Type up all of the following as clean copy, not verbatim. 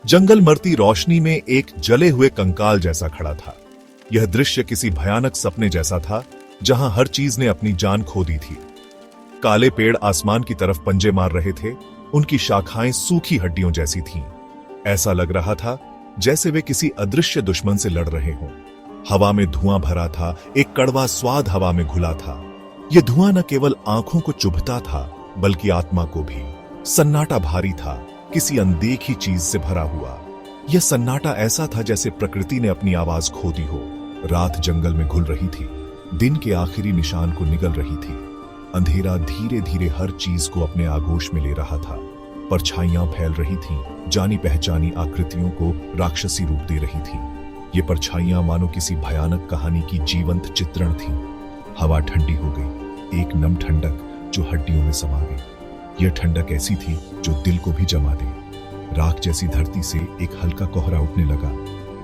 जंगल मरती रोशनी में एक जले हुए कंकाल जैसा खड़ा था। यह दृश्य किसी भयानक सपने जैसा था, जहां हर चीज ने अपनी जान खो दी थी। काले पेड़ आसमान की तरफ पंजे मार रहे थे, उनकी शाखाएं सूखी हड्डियों जैसी थीं। ऐसा लग रहा था जैसे वे किसी अदृश्य दुश्मन से लड़ रहे हों। हवा में धुआं भरा था, एक कड़वा स्वाद हवा में घुला था। यह धुआं न केवल आंखों को चुभता था, बल्कि आत्मा को भी। सन्नाटा भारी था, किसी अनदेखी चीज से भरा हुआ। यह सन्नाटा ऐसा था जैसे प्रकृति ने अपनी आवाज खो दी हो। रात जंगल में घुल रही थी, दिन के आखिरी निशान को निगल रही थी। अंधेरा धीरे धीरे हर चीज को अपने आगोश में ले रहा था। परछाइयां फैल रही थीं, जानी पहचानी आकृतियों को राक्षसी रूप दे रही थीं। ये परछाइयां मानो किसी भयानक कहानी की जीवंत चित्रण थीं। हवा ठंडी हो गई, एक नम ठंडक जो हड्डियों में समा गई। यह ठंडक ऐसी थी जो दिल को भी जमा दे। राख जैसी धरती से एक हल्का कोहरा उठने लगा,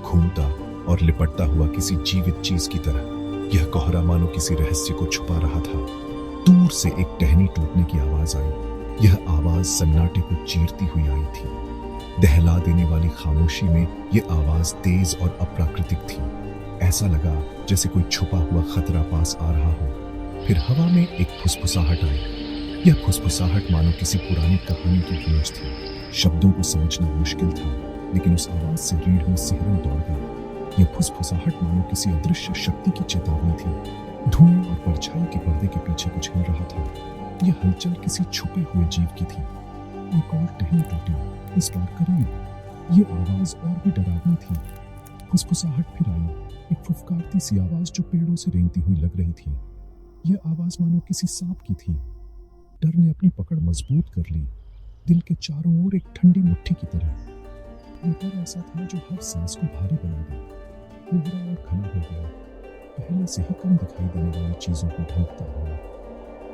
घूमता और लिपटता हुआ किसी जीवित चीज की तरह। यह कोहरा मानो किसी रहस्य को छुपा रहा था। दूर से एक टहनी टूटने की आवाज आई। यह आवाज सन्नाटे को चीरती हुई आई थी। दहला देने वाली खामोशी में यह आवाज तेज और अप्राकृतिक थी। ऐसा लगा जैसे कोई छुपा हुआ खतरा पास आ रहा हो। फिर हवा में एक फुसफुसाहट आई। यह फुसफुसाहट मानो किसी पुरानी कहानी की गूंज थी। शब्दों को समझना मुश्किल था, लेकिन उस आवाज से रीढ़ में सिहरन दौड़ गई। यह फुसफुसाहट मानो किसी अदृश्य शक्ति की चेतावनी थी। धुएं और परछाई के पर्दे के पीछे कुछ हिल रहा था। यह हलचल किसी छुपे हुए जीव की थी। एक और टहनी टूटी, इस बार करीब। यह आवाज और भी डरावनी थी। फुसफुसाहट फिर आई, एक फुफकारती सी आवाज जो पेड़ों से रेंगती हुई लग रही थी। यह आवाज मानो किसी सांप की थी। डर ने अपनी पकड़ मजबूत कर ली, दिल के चारों ओर एक ठंडी मुट्ठी की तरह। यह डर ऐसा था जो हर सांस को भारी बना दे। कोहरा और घना हो गया, पहले से ही कम दिखाई देने वाली चीजों को ढंकता हुआ।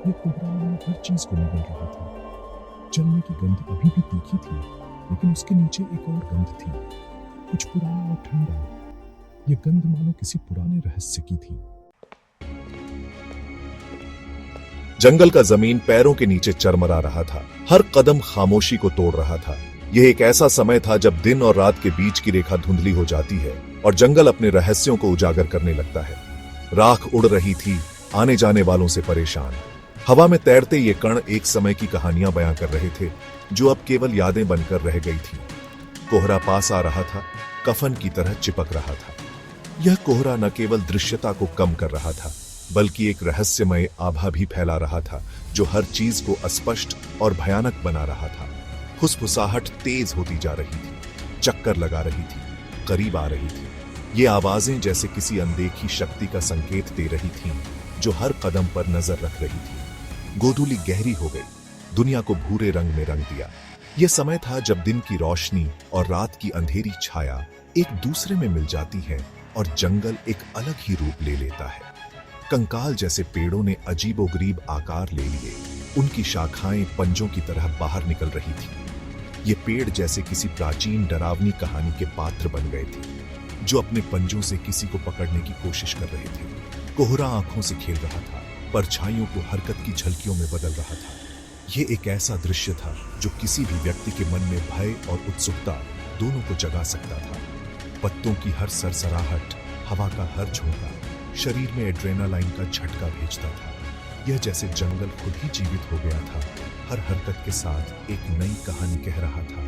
यह कोहरा में हर चीज को निगल रहा था। जलने की गंध अभी भी तीखी थी, लेकिन उसके नीचे एक और गंध थी, कुछ पुराना और ठंडा। यह गंध मानो किसी पुराने रहस्य की थी। जंगल का जमीन पैरों के नीचे चरमरा रहा था। हर कदम खामोशी को तोड़ रहा था। यह एक ऐसा समय था जब दिन और रात के बीच की रेखा धुंधली हो जाती है और जंगल अपने रहस्यों को उजागर करने लगता है। राख उड़ रही थी, आने जाने वालों से परेशान। हवा में तैरते ये कण एक समय की कहानियां बयां कर रहे थे, जो अब केवल यादें बनकर रह गई थी। कोहरा पास आ रहा था, कफन की तरह चिपक रहा था। यह कोहरा न केवल दृश्यता को कम कर रहा था, बल्कि एक रहस्यमय आभा भी फैला रहा था, जो हर चीज को अस्पष्ट और भयानक बना रहा था। फुसफुसाहट तेज होती जा रही थी, चक्कर लगा रही थी, करीब आ रही थी। ये आवाजें जैसे किसी अनदेखी शक्ति का संकेत दे रही थीं, जो हर कदम पर नजर रख रही थी। गोधूली गहरी हो गई, दुनिया को भूरे रंग में रंग दिया। यह समय था जब दिन की रोशनी और रात की अंधेरी छाया एक दूसरे में मिल जाती है और जंगल एक अलग ही रूप ले लेता है। कंकाल जैसे पेड़ों ने अजीबोगरीब आकार ले लिए। उनकी शाखाएं पंजों की तरह बाहर निकल रही थी। ये पेड़ जैसे किसी प्राचीन डरावनी कहानी के पात्र बन गए थे, जो अपने पंजों से किसी को पकड़ने की कोशिश कर रहे थे। कोहरा आंखों से खेल रहा था, परछाइयों को हरकत की झलकियों में बदल रहा था। यह एक ऐसा दृश्य था जो किसी भी व्यक्ति के मन में भय और उत्सुकता दोनों को जगा सकता था। पत्तों की हर सरसराहट, हवा का हर झोंका शरीर में एड्रेनालाइन का झटका भेजता था। यह जैसे जंगल खुद ही जीवित हो गया था, हर हरकत के साथ एक नई कहानी कह रहा था।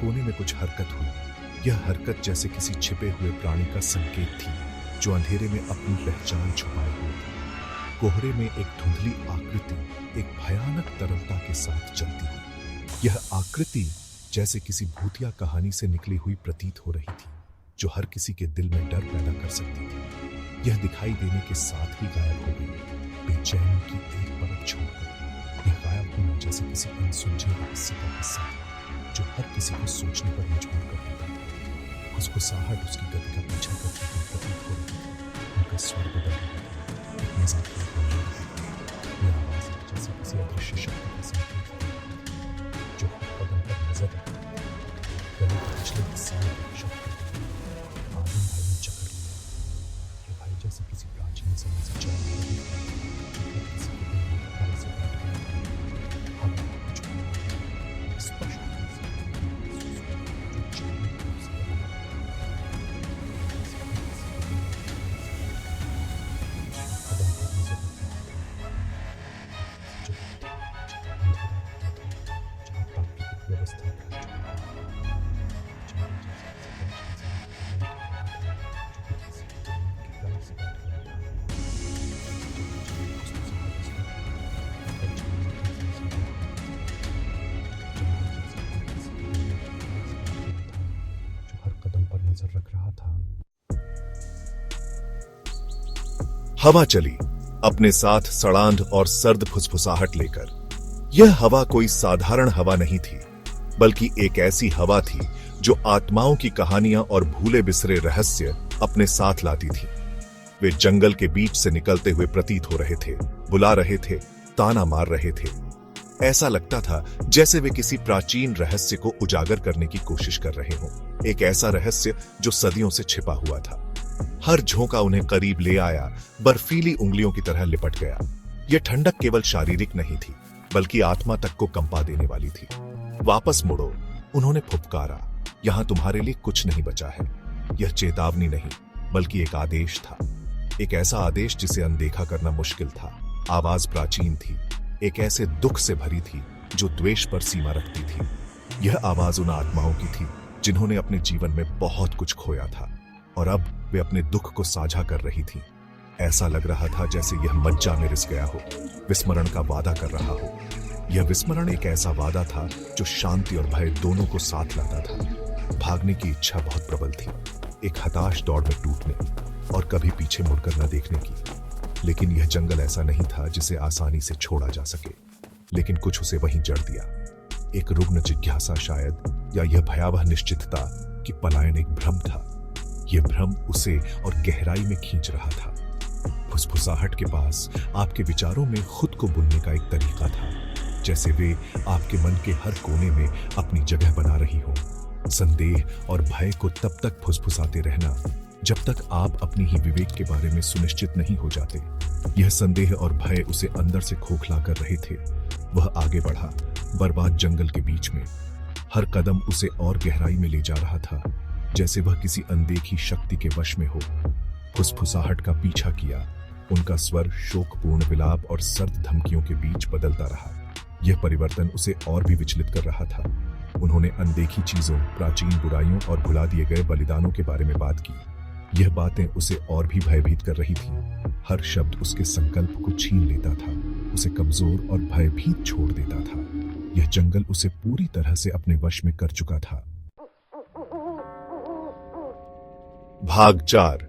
कोने में कुछ हरकत हुई। यह हरकत जैसे किसी छिपे हुए प्राणी का संकेत थी, जो अंधेरे में अपनी पहचान छुपाए हुए थी। कोहरे में एक धुंधली आकृति एक भयानक तरलता के साथ चलती हुई। यह आकृति जैसे किसी भूतिया कहानी से निकली हुई प्रतीत हो रही थी, जो हर किसी के दिल में डर पैदा कर सकती थी। यह दिखाई देने के साथ ही गायब हो गई, बेचैनी की एक परत छोड़कर। यह गायब होना जैसे किसी अनसुलझे रहस्य का हिस्सा था, जो हर किसी को सोचने पर मजबूर कर देता था। फुसफुसाहट उसकी गति का पीछा करती हुई प्रतीत हो रही थी। उनका स्वर बदल रहा था, एक मजाकिया बोल रहा था। यह आवाज जैसे किसी अदृश्य शक्ति का संकेत थी, जो हर कदम पर नजर रखती थी। गले के पिछले हिस्से में शब्द आदिम भाई ने चक्कर लिया। ये भाई जैसे किसी प्राचीन समय से चल रही थी, जो हर किसी को दिल में खड़े से बैठ गया था। हवा कुछ स्पष्ट रूप से जो चलने हर कदम पर नजर रख रहा था। हवा चली अपने साथ सड़ांध और सर्द फुसफुसाहट लेकर। यह हवा कोई साधारण हवा नहीं थी, बल्कि एक ऐसी हवा थी जो आत्माओं की कहानियां और भूले बिसरे रहस्य अपने साथ लाती थी। वे जंगल के बीच से निकलते हुए प्रतीत हो रहे थे, बुला रहे थे, ताना मार रहे थे। ऐसा लगता था जैसे वे किसी प्राचीन रहस्य को उजागर करने की कोशिश कर रहे हों, एक ऐसा रहस्य जो सदियों से छिपा हुआ था। हर झोंका उन्हें करीब ले आया, बर्फीली उंगलियों की तरह लिपट गया। यह ठंडक केवल शारीरिक नहीं थी, बल्कि आत्मा तक को कंपा देने वाली थी। वापस मुड़ो, उन्होंने फुफकारा। यहां तुम्हारे लिए कुछ नहीं बचा है। यह चेतावनी नहीं, बल्कि एक आदेश था। एक ऐसा आदेश जिसे अनदेखा करना मुश्किल था। आवाज प्राचीन थी, एक ऐसे दुख से भरी थी जो द्वेष पर सीमा रखती थी। यह आवाज उन आत्माओं की थी जिन्होंने अपने जीवन में बहुत कुछ खोया था और अब वे अपने दुख को साझा कर रही थी। ऐसा लग रहा था जैसे यह मज्जा में रिस गया हो, विस्मरण का वादा कर रहा हो। यह विस्मरण एक ऐसा वादा था जो शांति और भय दोनों को साथ लाता था। भागने की इच्छा बहुत प्रबल थी, एक हताश दौड़ में टूटने और कभी पीछे मुड़कर न देखने की। लेकिन यह जंगल ऐसा नहीं था जिसे आसानी से छोड़ा जा सके। लेकिन कुछ उसे वहीं जड़ दिया। एक रुग्ण जिज्ञासा शायद, या यह भयावह निश्चितता कि पलायन एक भ्रम था। यह भ्रम उसे और गहराई में खींच रहा था। फुसफुसाहट के पास आपके विचारों में खुद को बुनने का एक तरीका था, जैसे वे आपके मन के हर कोने में अपनी जगह बना रही हो। संदेह और भय को तब तक फुसफुसाते रहना जब तक आप अपनी ही विवेक के बारे में सुनिश्चित नहीं हो जाते। यह संदेह और भय उसे अंदर से खोखला कर रहे थे। वह आगे बढ़ा, बर्बाद जंगल के बीच में। हर कदम उसे और गहराई में ले जा रहा था, जैसे वह किसी अनदेखी शक्ति के वश में हो। फुसफुसाहट का पीछा किया। उनका स्वर शोकपूर्ण विलाप और सर्द धमकियों के बीच बदलता रहा। यह परिवर्तन उसे और भी विचलित कर रहा था। उन्होंने अनदेखी चीजों, प्राचीन बुराइयों और भुला दिए गए बलिदानों के बारे में बात की। यह बातें उसे और भी भयभीत कर रही थी। हर शब्द उसके संकल्प को छीन लेता था, उसे कमजोर और भयभीत छोड़ देता था। यह जंगल उसे पूरी तरह से अपने वश में कर चुका था। भाग 4।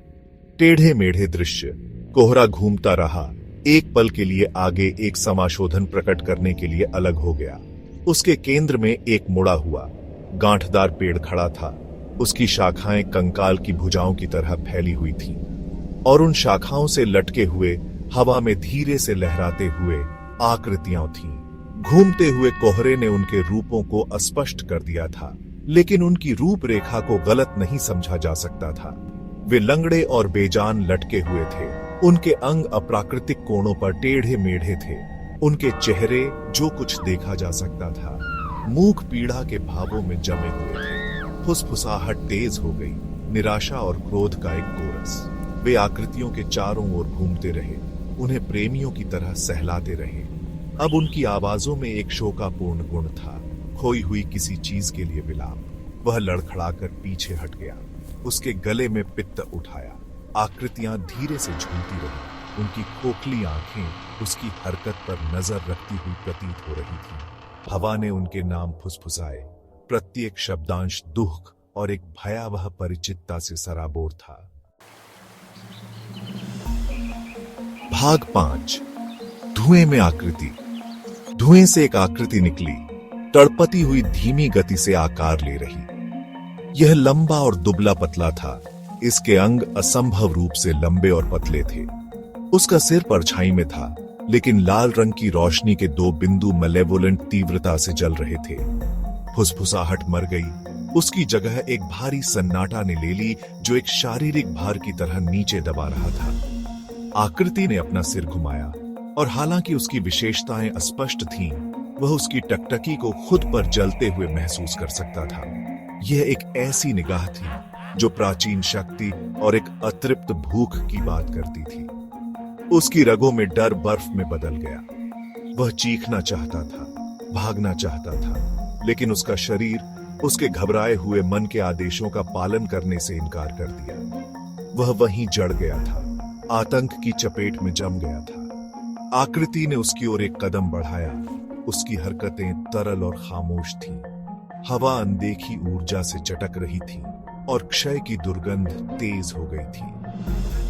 टेढ़े मेढ़े दृश्य। कोहरा घूमता रहा। एक पल के लिए आगे एक समाशोधन प्रकट करने के लिए अलग हो गया। उसके केंद्र में एक मुड़ा हुआ गांठदार पेड़ खड़ा था। उसकी शाखाएं कंकाल की भुजाओं की तरह फैली हुई थीं, और उन शाखाओं से लटके हुए हवा में धीरे से लहराते हुए आकृतियां थीं। घूमते हुए कोहरे ने उनके रूपों को अस्पष्ट कर दिया था, लेकिन उनकी रूपरेखा को गलत नहीं समझा जा सकता था। वे लंगड़े और बेजान लटके हुए थे। उनके अंग अप्राकृतिक कोणों पर टेढ़े मेढ़े थे। उनके चेहरे, जो कुछ देखा जा सकता था, मूक पीड़ा के भावों में जमे हुए थे। फुसफुसाहट तेज हो गई, निराशा और क्रोध का एक कोरस। वे आकृतियों के चारों ओर घूमते रहे, उन्हें प्रेमियों की तरह सहलाते रहे। अब उनकी आवाजों में एक शोकापूर्ण गुण था, खोई हुई किसी चीज के लिए विलाप। वह लड़खड़ाकर पीछे हट गया, उसके गले में पित्त उठाया। आकृतियां धीरे से झूलती रही। उनकी खोखली आंखें उसकी हरकत पर नजर रखती हुई प्रतीत हो रही थी। हवा ने उनके नाम फुसफुसाए। प्रत्येक शब्दांश दुख और एक भयावह परिचितता से सराबोर था। भाग 5। धुएं में आकृति। धुएं से एक आकृति निकली, तड़पती हुई धीमी गति से आकार ले रही। यह लंबा और दुबला पतला था। इसके अंग असंभव रूप से लंबे और पतले थे। उसका सिर परछाई में था, लेकिन लाल रंग की रोशनी के 2 बिंदु मैलेवोलेंट तीव्रता से जल रहे थे। फुसफुसाहट मर गई। उसकी जगह एक भारी सन्नाटा ने ले ली, जो एक शारीरिक भार की तरह नीचे दबा रहा था। आकृति ने अपना सिर घुमाया, और हालांकि उसकी विशेषताएं अस्पष्ट थीं, वह उसकी टकटकी को खुद पर जलते हुए महसूस कर सकता था। यह एक ऐसी निगाह थी जो प्राचीन शक्ति और एक अतृप्त भूख की बात करती थी। उसकी रगों में डर बर्फ में बदल गया। वह चीखना चाहता था, भागना चाहता था, लेकिन उसका शरीर उसके घबराए हुए मन के आदेशों का पालन करने से इनकार कर दिया। वह वहीं जड़ गया था, आतंक की चपेट में जम गया था। आकृति ने उसकी ओर एक कदम बढ़ाया। उसकी हरकतें तरल और खामोश थीं। हवा अनदेखी ऊर्जा से चटक रही थी और क्षय की दुर्गंध तेज हो गई थी।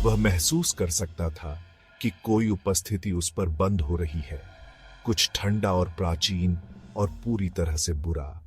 वह महसूस कर सकता था कि कोई उपस्थिति उस पर बंद हो रही है, कुछ ठंडा और प्राचीन और पूरी तरह से बुरा।